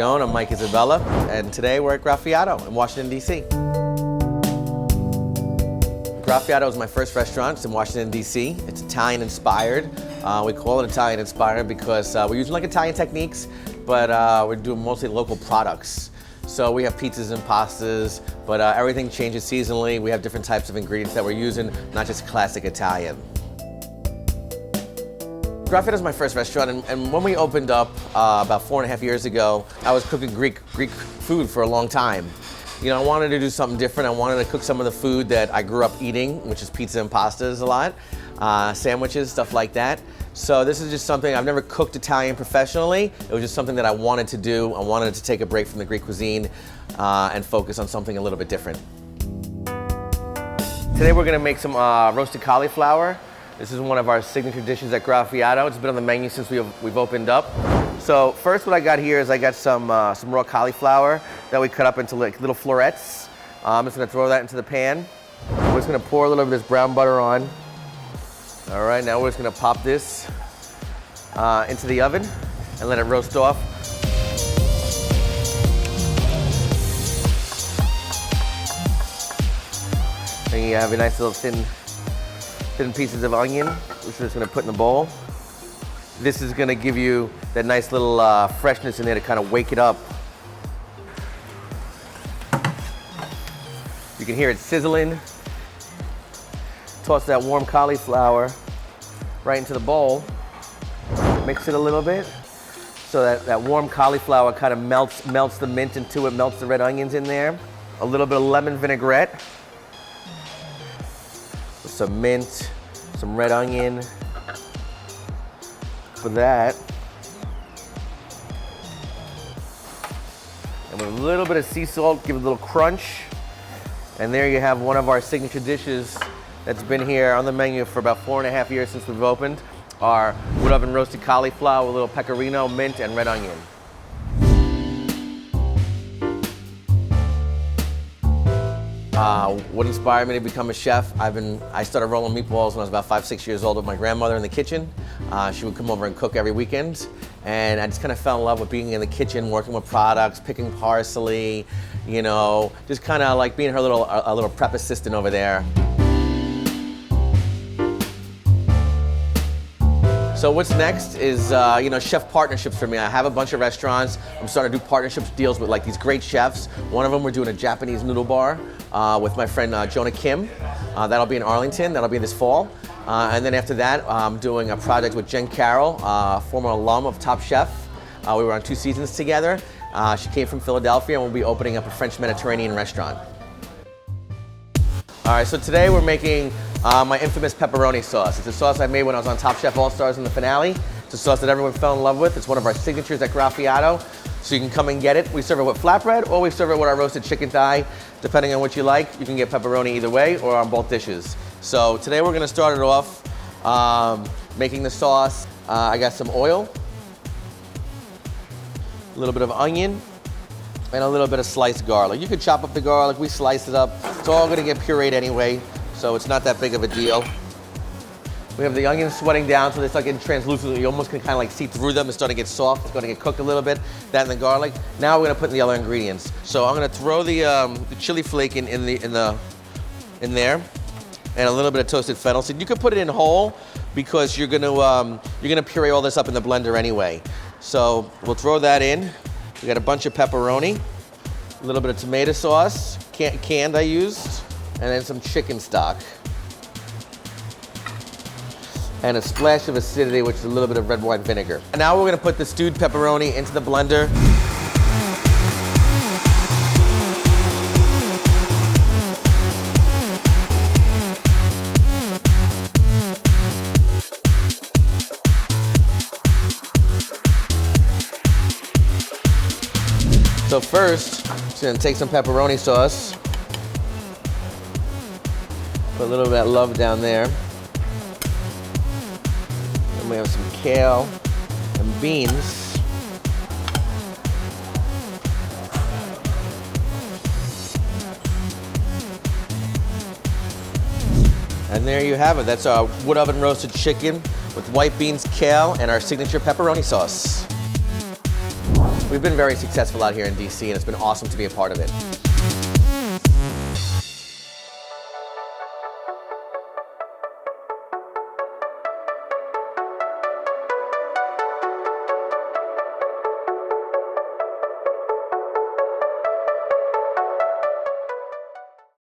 own. I'm Mike Isabella, and today we're at Graffiato in Washington, D.C. Graffiato is my first restaurant. It's in Washington, D.C. It's Italian-inspired. We call it Italian-inspired because we're using Italian techniques, but we're doing mostly local products. So we have pizzas and pastas, but everything changes seasonally. We have different types of ingredients that we're using, not just classic Italian. Graffiato is my first restaurant, and when we opened up about 4.5 years ago, I was cooking Greek food for a long time. You know, I wanted to do something different. I wanted to cook some of the food that I grew up eating, which is pizza and pastas a lot, sandwiches, stuff like that. So this is just something, I've never cooked Italian professionally. It was just something that I wanted to do. I wanted to take a break from the Greek cuisine and focus on something a little bit different. Today we're gonna make some roasted cauliflower. This is one of our signature dishes at Graffiato. It's been on the menu since we've opened up. So first what I got here is I got some raw cauliflower that we cut up into like little florets. I'm just gonna throw that into the pan. We're just gonna pour a little bit of this brown butter on. All right, now we're just gonna pop this into the oven and let it roast off. And you have a nice little thin pieces of onion, which we're just gonna put in the bowl. This is gonna give you that nice little freshness in there to kind of wake it up. You can hear it sizzling. Toss that warm cauliflower right into the bowl. Mix it a little bit so that warm cauliflower kind of melts the mint into it, melts the red onions in there. A little bit of lemon vinaigrette. Some mint, some red onion for that. And with a little bit of sea salt, give it a little crunch. And there you have one of our signature dishes that's been here on the menu for about 4.5 years since we've opened. Our wood oven roasted cauliflower with a little pecorino, mint, and red onion. What inspired me to become a chef? I started rolling meatballs when I was about 5-6 years old with my grandmother in the kitchen. She would come over and cook every weekend. And I just kind of fell in love with being in the kitchen, working with products, picking parsley, you know, just kind of like being her little prep assistant over there. So what's next is, you know, chef partnerships for me. I have a bunch of restaurants. I'm starting to do partnerships deals with like these great chefs. One of them, we're doing a Japanese noodle bar with my friend Jonah Kim. That'll be in Arlington. That'll be this fall. And then after that, I'm doing a project with Jen Carroll, former alum of Top Chef. We were on 2 seasons together. She came from Philadelphia, and we'll be opening up a French Mediterranean restaurant. All right, so today we're making my infamous pepperoni sauce. It's a sauce I made when I was on Top Chef All-Stars in the finale. It's a sauce that everyone fell in love with. It's one of our signatures at Graffiato, so you can come and get it. We serve it with flatbread, or we serve it with our roasted chicken thigh. Depending on what you like, you can get pepperoni either way or on both dishes. So today we're gonna start it off making the sauce. I got some oil, a little bit of onion, and a little bit of sliced garlic. You could chop up the garlic, we slice it up. It's all gonna get pureed anyway, so it's not that big of a deal. We have the onions sweating down, so they start getting translucent. You almost can kind of like see through them. It's starting to get soft. It's going to get cooked a little bit. That and the garlic. Now we're going to put in the other ingredients. So I'm going to throw the chili flake in there, and a little bit of toasted fennel seed. You could put it in whole because you're going to puree all this up in the blender anyway. So we'll throw that in. We got a bunch of pepperoni, a little bit of tomato sauce, canned I used, and then some chicken stock. And a splash of acidity, which is a little bit of red wine vinegar. And now we're gonna put the stewed pepperoni into the blender. So first, just gonna take some pepperoni sauce, put a little bit of that love down there. We have some kale and beans. And there you have it. That's our wood oven roasted chicken with white beans, kale, and our signature pepperoni sauce. We We've been very successful out here in DC, and it's been awesome to be a part of it.